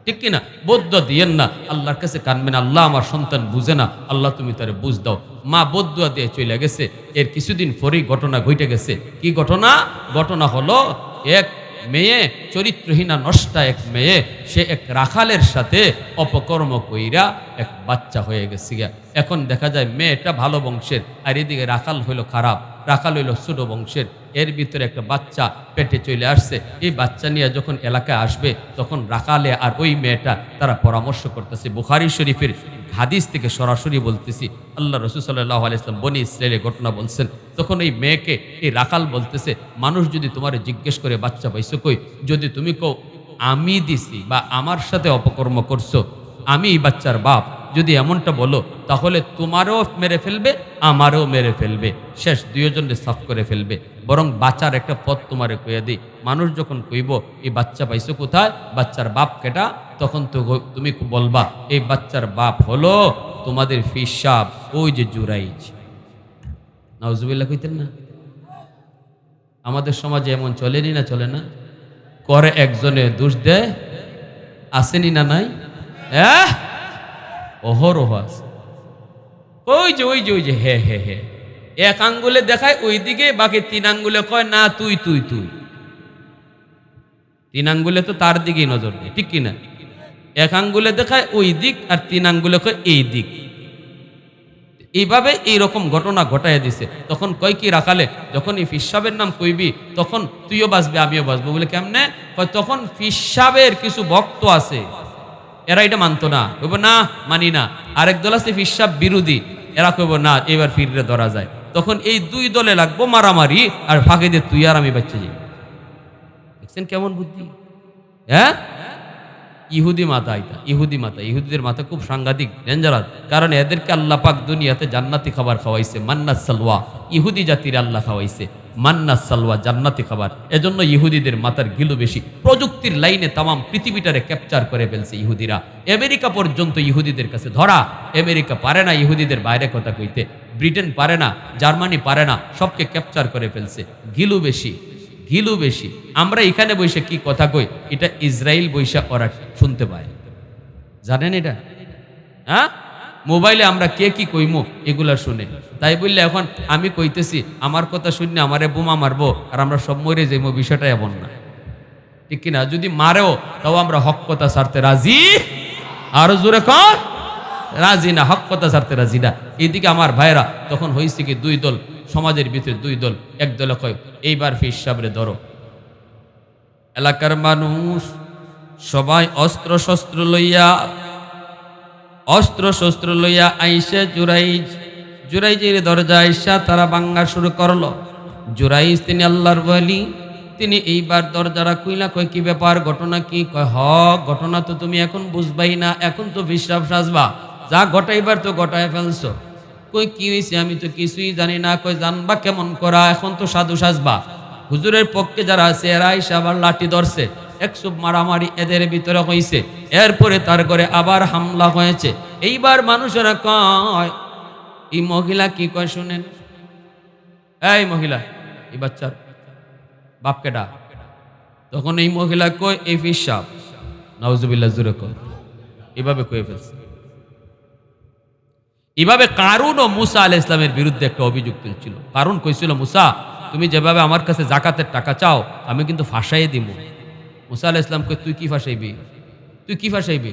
ঠিক কিনা? বদ্ধ দিয়েন না, আল্লাহর কাছে কানবেন, আল্লাহ আমার সন্তান বুঝে না, আল্লাহ তুমি তারে বুঝ দাও। মা বদুয়া দিয়ে চলে গেছে, এর কিছুদিন পরেই ঘটনা ঘটে গেছে। কি ঘটনা? ঘটনা হলো এক মেয়ে, চরিত্রহীনা নষ্টা এক মেয়ে, সে এক রাখালের সাথে অপকর্ম কইরা এক বাচ্চা হয়ে গেছে। এখন দেখা যায় মেয়েটা ভালো বংশের, আর এদিকে রাখাল হইলো খারাপ, রাখাল হইলো ছোট বংশের। এর ভিতরে একটা বাচ্চা পেটে চলে আসছে। এই বাচ্চা নিয়ে যখন এলাকায় আসবে, তখন রাখালে আর ওই মেয়েটা তারা পরামর্শ করতেছে। বুখারী শরীফের হাদিস থেকে সরাসরি বলতেছি, আল্লাহ রাসূল সাল্লাল্লাহু আলাইহি ওয়াসাল্লাম বনি ইসরাইলের ঘটনা বলছেন। তখন এই মেয়েকে এই রাখাল বলতেছে, মানুষ যদি তোমারে জিজ্ঞেস করে বাচ্চা পাইছো কই, যদি তুমি কও আমি দিছি বা আমার সাথে অপকর্ম করছো, আমি এই বাচ্চার বাপ, যদি এমনটা বলো, তাহলে তোমারও মেরে ফেলবে, আমারও মেরে ফেলবে, শেষ, দুইজনে সাফ করে ফেলবে। বরং বাচ্চার একটা পথ তোমারে কইয়া দিই, মানুষ যখন কইব এই বাচ্চা পাইছো কোথায়, বাচ্চার বাপ কেটা, তখন তো তুমি বলবা এই বাচ্চার বাপ হলো তোমাদের ফিসাব, ওই যে জুরাইজ। নাউজুবিল্লাহ কইতেন না? আমাদের সমাজে এমন চলেনি না, চলে না? করে একজনে দোষ দেয়, আসেনি না নাই? অহরহ আছে। ওই যে ওই যে ওই যে হে হে হে, এক আঙ্গুলে দেখায় ওই দিকে, বাকি 3 আঙ্গুলে কয় না তুই তুই তুই। 3 আঙ্গুলে তো তার দিকেই নজর দেয়, ঠিক কিনা? এক আঙ্গুলে দেখায় ওই দিক, আর 3 আঙ্গুলে কয় এই দিক। এইভাবে এইরকম ঘটনা ঘটাইয়া দিছে। তখন কয় কি রাখালে, যখন এই ফিসাবের নাম কইবি, তখন তুইও বাঁচবি আমিও বাঁচবো। বলে কেমনে? কয় তখন ফিসাবের কিছু ভক্ত আছে, এরা এটা মানতো না, কইব না মানি না। আরেক দল আছে ফিসাব বিরোধী, এরা কইব না এবার ফিরে ধরা যায়। তখন এই 2 দলে লাগবো মারামারি, আর ফাঁকে দিয়ে তুই আর আমি বাচ্চা যাই। দেখছেন কেমন বুদ্ধি? হ্যাঁ, ইহুদি মাথা, এটা ইহুদি মাথা। ইহুদিদের মাথা খুব সাংঘাতিক, ডেঞ্জারাস। কারণ এদেরকে আল্লাহ পাক দুনিয়াতে জান্নাতি খাবার খাওয়াইছে, মান্নাস সালওয়া। ইহুদি জাতির আল্লাহ খাওয়াইছে মান্নাস সালওয়া, জান্নাতি খাবার। এজন্য ইহুদিদের মাথার গিলু বেশি। প্রযুক্তির লাইনে তামাম পৃথিবীটারে ক্যাপচার করে ফেলছে ইহুদিরা। আমেরিকা পর্যন্ত ইহুদিদের কাছে ধরা। আমেরিকা পারে না ইহুদিদের বাইরে কথা কইতে, ব্রিটেন পারে না, জার্মানি পারে না, সবকে ক্যাপচার করে ফেলছে। গিলু বেশি, গিলু বেশি। আমরা এখানে বসে কি কথা কই, এটা ইসরায়েল বৈশা ওরা শুনতে পায়, জানেন এটা? হ্যাঁ, মোবাইলে আমরা কে কি কইমু এগুলা শুনে। তাই বললে এখন আমি কইতেছি, আমার কথা শুনে আমারে বোমা মারবো আর আমরা সব মরে যাইমো, বিষয়টা এমন না, ঠিক কিনা? যদি মারেও তাও আমরা হক কথা ছাড়তে রাজি, আরো জোরে কর, রাজি না, হক কথা ছাড়তে রাজি না। এইদিকে আমার ভাইরা তখন হয়েছে কি 2 দল, সমাজের ভিতরে 2 দল। এক দলে কয় এইবার ফির সাবরে ধরো। এলাকার মানুষ সবাই অস্ত্র শস্ত্র লইয়া আইসে জুরাইজের দরজা আইসা তারা বাঙ্গা শুরু করলো। জুরাইজ তিনি আল্লাহর ওয়ালি, তিনি এইবার দরজারা কইলা, কয় কি ব্যাপার, ঘটনা কি? কয় ঘটনা তো তুমি এখন বুঝবাই না, এখন তো ফিসাব সাজবা, যা ঘটাইবার তো ঘটায় ফেলছো। কই কি হয়েছে, আমি তো কিছুই জানি না। কয় জানবা কেমন করা, এখন তো সাধু সাজবা। হুজুরের পক্ষে যারা আছে এরা এসে আবার লাঠি ধরছে, 100 মারামারি এদের ভিতরে হয়েছে। এরপরে তার ঘরে আবার হামলা হয়েছে। এইবার মানুষেরা কয়, এই মহিলা কি কয় শুনেন, এই মহিলা, এই বাচ্চার বাপ কেডা? তখন এই মহিলা কয় এই ফিসাব। নাউজুবিল্লাহ, জোরে কয়, এভাবে কয়ে ফেলছে। এভাবে কারুন ও মুসা আলাইহিস সালামের বিরুদ্ধে একটা অভিযোগ তুলছিল। কারুন কইছিল, মুসা তুমি যেভাবে আমার কাছে জাকাতের টাকা চাও, আমি কিন্তু ফাঁসাই দিব। মুসা আলাইহিস সালাম কই, তুই কি ফাঁসাইবি? তুই কি ফাঁসাইবি?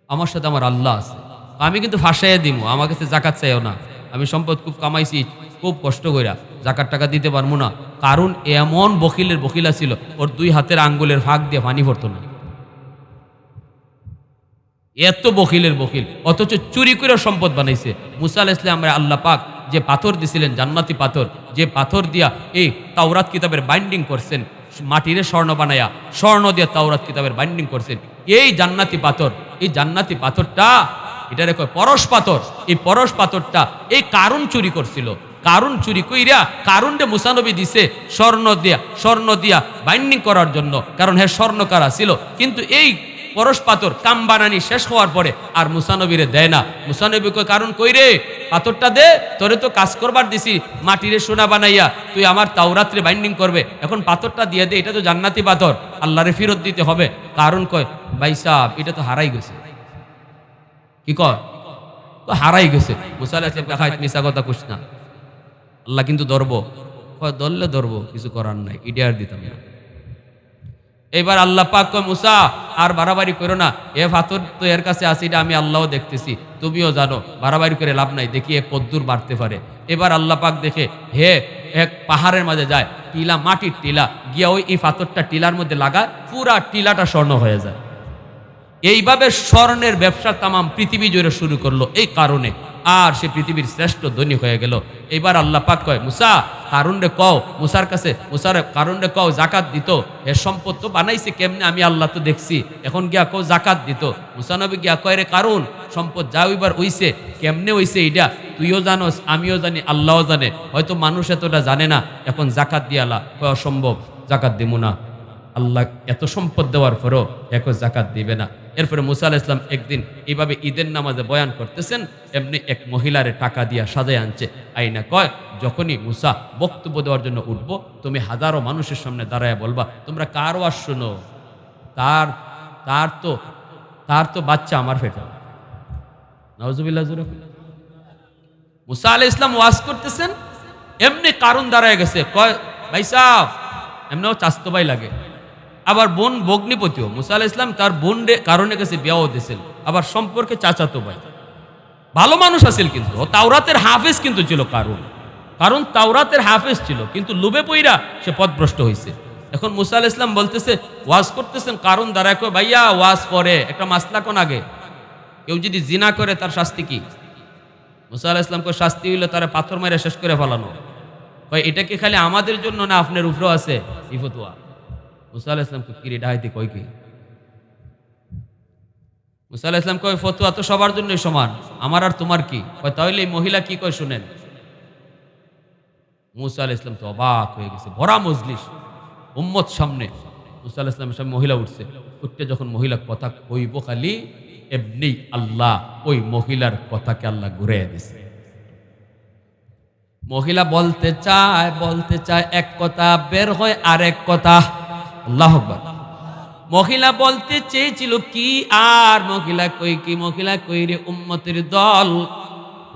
আমার সাথে আমার আল্লাহ আছে, আমি কিন্তু ফাঁসাইয়া দিব, আমার কাছে জাকাত চাইও না, আমি সম্পদ খুব কামাইছি, খুব কষ্ট কইরা, জাকাত টাকা দিতে পারবো না। কারণ এমন বকিলা ছিল, ওর 2 হাতের আঙ্গুলের ফাঁক দিয়ে পানি পড়তো না, এত বকিল, অথচ চুরি করে সম্পদ বানাইছে। মুসা আলাইহিস সালাম আল্লাহ পাক যে পাথর দিছিলেন, জান্নাতি পাথর, যে পাথর দিয়া এই তাওরাত কিতাবের বাইন্ডিং করছেন, মাটিরে স্বর্ণ বানায়া, স্বর্ণ দিয়ে তাওরাত কিতাবের বাইন্ডিং করছেন। এই জান্নাতি পাথরটা, এটা রেখো পরশ পাথর। এই পরশ পাথরটা এই কারুন চুরি করছিল। কারুন চুরি কইরা কারুনরে মুসা নবী দিছে স্বর্ণ দিয়া বাইন্ডিং করার জন্য, কারণ হ্যাঁ স্বর্ণকারা ছিল। কিন্তু এই পরশ পাথর কাম বানানি শেষ হওয়ার পরে আর মুসা নবীরে দেয় না। মুসা নবী কই কারণ কই রে, পাথরটা দে, তোরে তো কাজ করবার দিছি মাটিরে সোনা বানাইয়া, তুই আমার তাওরাতরে বাইন্ডিং করবে, এখন পাথরটা দিয়ে দে, এটা তো জান্নাতি পাথর, আল্লাহরে ফেরত দিতে হবে। কারণ কয় ভাই সাহেব এটা তো হারাই গেছে। কি কয়? তো হারাই গেছে। মুসা আলাইহিস সালাম দেখায় মিছা কথা কইস না, আল্লাহ কিন্তু ধরবো। কয় ধরলে ধরবো, কিছু করার নাই, ইডিয়ার দিতাম না। এবার আল্লাহ পাক কয় মুসা আর বাড়াবাড়ি করো না, এ পাথর তো এর কাছে আছে, এটা আমি আল্লাহও দেখতেছি, তুমিও জানো, বাড়াবাড়ি করে লাভ নাই, দেখি এ কদ্দুর বাড়তে পারে। এবার আল্লাহ পাক দেখে হে এক পাহাড়ের মাঝে যায়, টিলা, মাটির টিলা, গিয়া ওই এই পাথরটা টিলার মধ্যে লাগায়, পুরা টিলাটা স্বর্ণ হয়ে যায়। এইভাবে স্বর্ণের ব্যবসা তামাম পৃথিবী জুড়ে শুরু করলো এই কারণে, আর সে পৃথিবীর শ্রেষ্ঠ ধনী হয়ে গেল। এবার আল্লাহ পাক কয় মুসা কারুনরে কও, মুসার কাছে মুসার কারুনরে কও জাকাত দিত, এর সম্পদ তো বানাইছে কেমনে আমি আল্লাহ তো দেখছি, এখন গিয়া কও জাকাত দিত। মুসা নবী গিয়া কয় রে কারুন সম্পদ যা ওইবার হইছে, কেমনে হইছে এইটা তুইও জানোস আমিও জানি আল্লাহও জানে, হয়তো মানুষ এতটা জানে না, এখন জাকাত দিয়ালা। কয় অসম্ভব, জাকাত দিব না, আল্লাহ এত সম্পদ দেওয়ার পরও এখন জাকাত দিবে না। এরপরে মুসা আলাইহিস সালাম একদিন এইভাবে ঈদের নামাজে বয়ান করতেছেন, এমনি এক মহিলারে টাকা দিয়া সাজায় আনছে। আইনা কয় যখনই মুসা বক্তব্য দেওয়ার জন্য উঠবো, তুমি হাজারো মানুষের সামনে দাঁড়ায় বলবা তোমরা কার ওয়াজ শুনো, তার তো বাচ্চা আমার পেটে। নাউজুবিল্লাহ। মুসা আলাইহিস সালাম ওয়াজ করতেছেন, এমনি কারণ দাঁড়ায় গেছে, কয় ভাই সাহেব, এমনিও চাস্তো ভাই লাগে, আবার বোন ভগ্নিপতিও। মুসা আলাইহিস সালাম তার বোন কারণে কাছে বিয়াও দিয়েছিল, আবার সম্পর্কে চাচাতো ভাই, ভালো মানুষ আছিল, কিন্তু তাওরাতের হাফেজ কিন্তু ছিল কারণ তাওরাতের হাফেজ ছিল, কিন্তু লোভে পইরা সে পথভ্রষ্ট হয়েছে। এখন মুসা আলাইহিস সালাম বলতেছে ওয়াজ করতেছেন, কারণ দাঁড়ায় কয় ভাইয়া ওয়াজ পরে একটা মাসলা কোন আগে, কেউ যদি জিনা করে তার শাস্তি কি? মুসা আলাইহিস সালাম কয় শাস্তি হইলো তারা পাথর মাইরা শেষ করে ফেলানো। কয় এটা কি খালি আমাদের জন্য না আপনার উপরেও আছে এই ফতোয়া? মুসা আলাইহিস সালাম কিরে ডাইতে কয় কি? মুসা আলাইহিস সালাম কয় ফতোয়া তো সবার জন্যই সমান, আমার আর তোমার কি? কয় তাহলে এই মহিলা কি কয় শুনেন। মুসা আলাইহিস সালাম তো অবাক হয়ে গেছে, ভরা মজলিস, উম্মত সামনে, মুসা আলাইহিস সালামের সামনে মহিলা উঠছে, উঠতে যখন মহিলা কথা কইব খালি এমনি আল্লাহ ওই মহিলার কথাকে আল্লাহ ঘুরিয়ে দিছে। মহিলা বলতে চায় এক কথা, বের হয় আরেক কথা। আল্লাহু আকবার। মহিলা বলতে চেয়েছিল কি, আর মহিলা কই কি? মহিলা কই রে উম্মতের দল,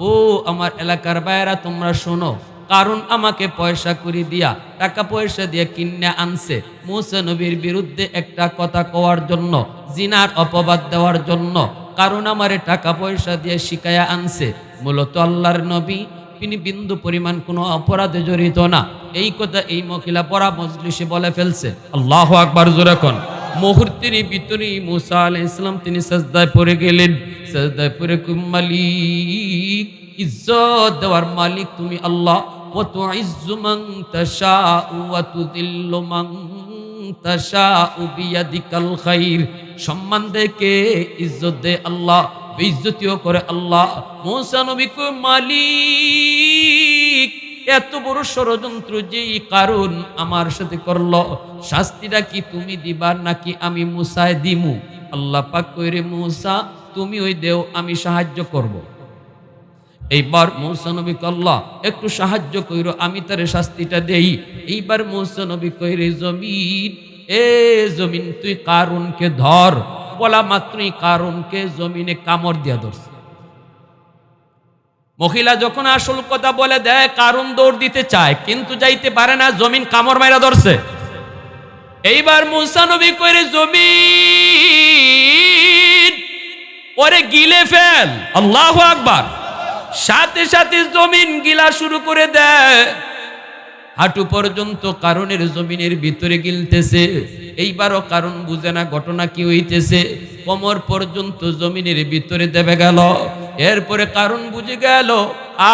ও আমার এলাকার বাইরা তোমরা শোনো, কারণ আমাকে পয়সা করি দিয়া, টাকা পয়সা দিয়ে কিনে আনছে মুসা নবীর বিরুদ্ধে একটা কথা কওয়ার জন্য, জিনার অপবাদ দেওয়ার জন্য। কারণ আমারে টাকা পয়সা দিয়ে শিখায়া আনছে, মূলত আল্লাহর নবী তিনি বিন্দু পরিমাণ কোনো অপরাধে জড়িত না। এই কথা এই মহিলা পড়া মজলিসে বলে ফেলছে। আল্লাহু আকবার জোরে কোন। মুহূর্তের ভিতরে মুসা আলাইহিস সালাম তিনি সাজদায় পড়ে গেলেন। সাজদায় পড়ে মালিক, ইজ্জত দেওয়ার মালিক তুমি আল্লাহ, ওয়া তুইজ্জু মান তাশাউ ওয়া তুযিল্লু মান তাশাউ বিয়াদিকাল খাইর। সম্মান দেয় কে? ইজ্জত দেয় আল্লাহ, বেইজ্জতিও করে আল্লাহ। মুসা নবী কো মালিক, এত বড় ষড়যন্ত্র যেই কারণ আমার সাথে করলো, শাস্তিটা কি তুমি দিবা নাকি আমি মুসায় দিমু? আল্লাহ পাক কইরে মুসা তুমি ওই দেও, আমি সাহায্য করব। এইবার মুসা নবী আল্লাহ একটু সাহায্য কইরো, আমি তারে শাস্তিটা দেই। এইবার মুসা নবী কইরে জমিন, এ জমিন তুই কারুনকে ধর। বলা মাত্রই কারুনকে জমিনে কামড় দিয়া ধরছে। মহিলা যখন আসল কথা বলে দেয়, কারুন দৌড় দিতে চায় কিন্তু যাইতে পারে না, জমিন কামড় মাইরা ধরছে। এইবার মুসা নবী কইরে জমিন ওরে গিলে ফেল। আল্লাহু আকবার। সাথে সাথে জমিন গিলা শুরু করে দেয়, হাঁটু পর্যন্ত কারণের জমিনের ভিতরে গিলতেছে। এইবারও কারণ বুঝে না ঘটনা কি হইতেছে, কোমর পর্যন্ত জমিনের ভিতরে দেবে গেল। এরপরে কারণ বুঝে গেল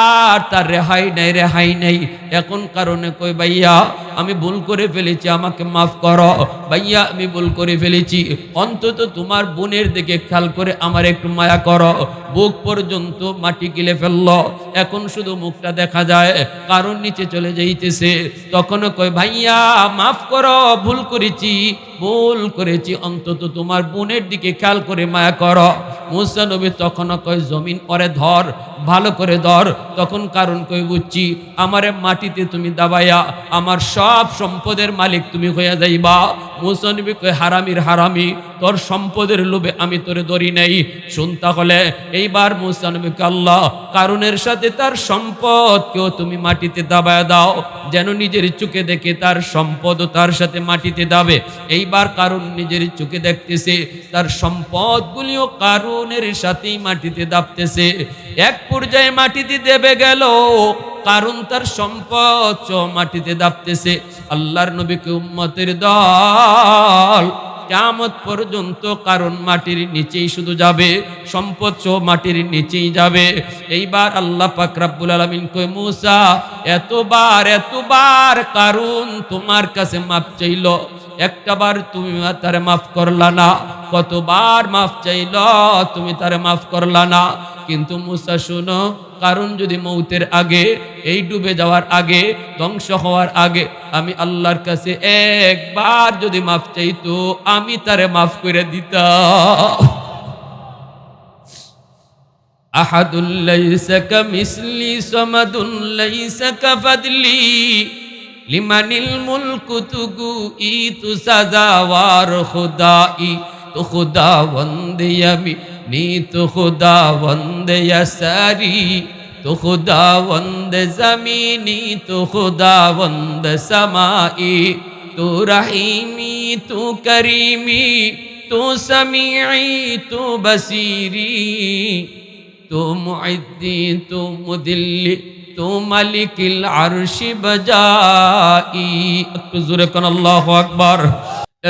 আর তার রেহাই নাই। এখন কারণে কই ভাইয়া আমি ভুল করে ফেলেছি, আমাকে মাফ করো। ভাইয়া আমি ভুল করে ফেলেছি, অন্তত তোমার বোনের দিকে খেয়াল করে আমার একটু মায়া করো। বুক পর্যন্ত মাটি গিলে ফেললো, এখন শুধু মুখটা দেখা যায়, কারণ নিচে চলে যাইতেছে। তখনও কই ভাইয়া মাফ করো, ভুল করেছি, অন্তত তোমার বোনের দিকে খেয়াল করে মায়া করো। মুসা নবী তখনও কই জমিন ওরে ধর, ভালো করে ধর। তখন কারণ কই বুঝছি, আমারে মাটিতে তুমি দাবাইয়া আমার সব সম্পদের মালিক তুমি হইয়া যাইবা। মুসা নবী কই হারামির হারামি, তোর সম্পদের লোভে আমি তোরে ধরি নাই। শুনতা হলে এইবার মুসা নবীকে আল্লাহ কারণের সাথে তার সম্পদকেও তুমি মাটিতে দাবায়া দাও, যেন নিজের চোখে দেখে তার সম্পদও তার সাথে মাটিতে দাবে। এইবার কারণ নিজের চোখে দেখতেছে তার সম্পদগুলিও কারণের সাথেই মাটিতে দাবতেছে। এক পর্যায়ে মাটিতে দেবে গেল, কারণ তার সম্পদ মাটিতে দাবতেছে। আল্লাহর নবীকে উম্মতের দল কিয়ামত পর্যন্ত কারণ মাটির নিচেই শুধু যাবে, সম্পদ মাটির নিচেই যাবে। এইবার আল্লাহ পাক রব্বুল আলামিন কয় মুসা এতবার কারণ তোমার কাছে মাপ চাইল, একটাবার তুমি তারে মাফ করলা না, কতবার মাফ চাইল তুমি তারে মাফ করলা না। কিন্তু মুসা শুনো, কারণ যদি মৌতের আগে, এই ডুবে যাওয়ার আগে, ধ্বংস হওয়ার আগে আমি আল্লাহর কাছে একবার যদি মাফ চাইতো, আমি তারে মাফ করে দিতাম। আহাদুল লাইসা কামিসলি সামাদুন লাইসা কাফাদলি লিমানিল মুলকু তুগু ইতু সাজাওয়ার খুদাই তো খুদা বন্দে আমি नी तो खुदा वंदे यसारी तो खुदा वंदे ज़मीनी तो खुदा वंदे समाई तो रहीमी तो करीमी तो समीई तो बसीरी तो मुइद्दी तो मुदिल्ली तो मलिकिल अर्श बजाई। একটু জোরে কোন আল্লাহু আকবার।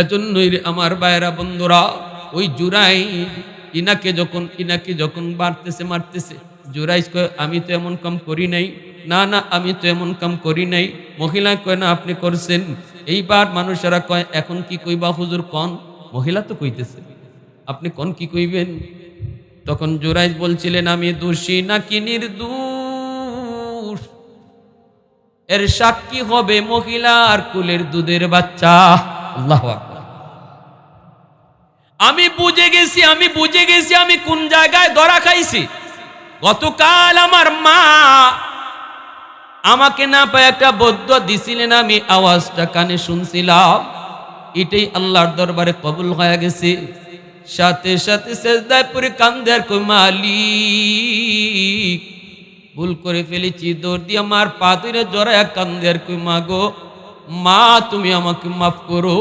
এজন্যই আমার ভাইরা বন্ধুরা, ওই জুরাই ইনাকে যখন মারতেছে জুরাইজ কয় আমি তো এমন কাম করি নাই, না আমি তো এমন কাম করি নাই। মহিলা কয় না আপনি করছেন। এইবার মানুষেরা কয় এখন কি কইবা হুজুর কন? মহিলা তো কইতেছে, আপনি কন কি কইবেন? তখন জুরাইজ বলছিলেন আমি দোষী নাকি নির্দোষ, এর সাক্ষী হবে মহিলার কুলের দুধের বাচ্চা। আল্লাহু আকবার। আমি বুঝে গেছি আমি কোন জায়গায় ধরা খাইছি। গতকাল আমার মা আমাকে না পায় একটা বদ্ধ দিছিলেন, আমি আওয়াজটা কানে শুনছিলাম, এটাই আল্লাহর দরবারে কবুল হয়ে গেছে। সাথে সাথে সেজদায় পড়ে কান্দে আর কই মালিক ভুল করে ফেলেছি, দৌড় দিয়ে আমার পা ধরে জড়ায় কান্দে আর কই মা গো, মা তুমি আমাকে মাফ করো।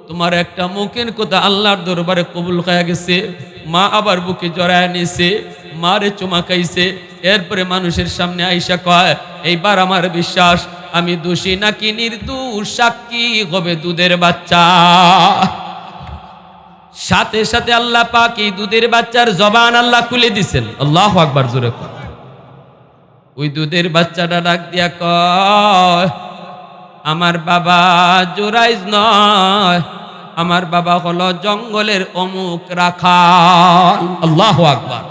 তোমার একটা মুখের কথা আল্লাহর দরবারে কবুল হয়ে গেছে। মা আবার বুকে জড়ায় নিছে, মারে চুমা খাইছে। এরপরে মানুষের সামনে আইসা কয় এইবার আমার বিশ্বাস আমি দোষী নাকি নির্দোষ, সাক্ষী হবে দুধের বাচ্চা। সাথে সাথে আল্লাহ পাক এই দুধের বাচ্চার জবান আল্লাহ খুলে দিছেন। আল্লাহু আকবার জোরে কয়। ওই দুধের বাচ্চাটা ডাক দিয়া কয় আমার বাবা জুরাইজ নয়, আমার বাবা হলো জঙ্গলের অমুক রাখাল। আল্লাহু আকবার।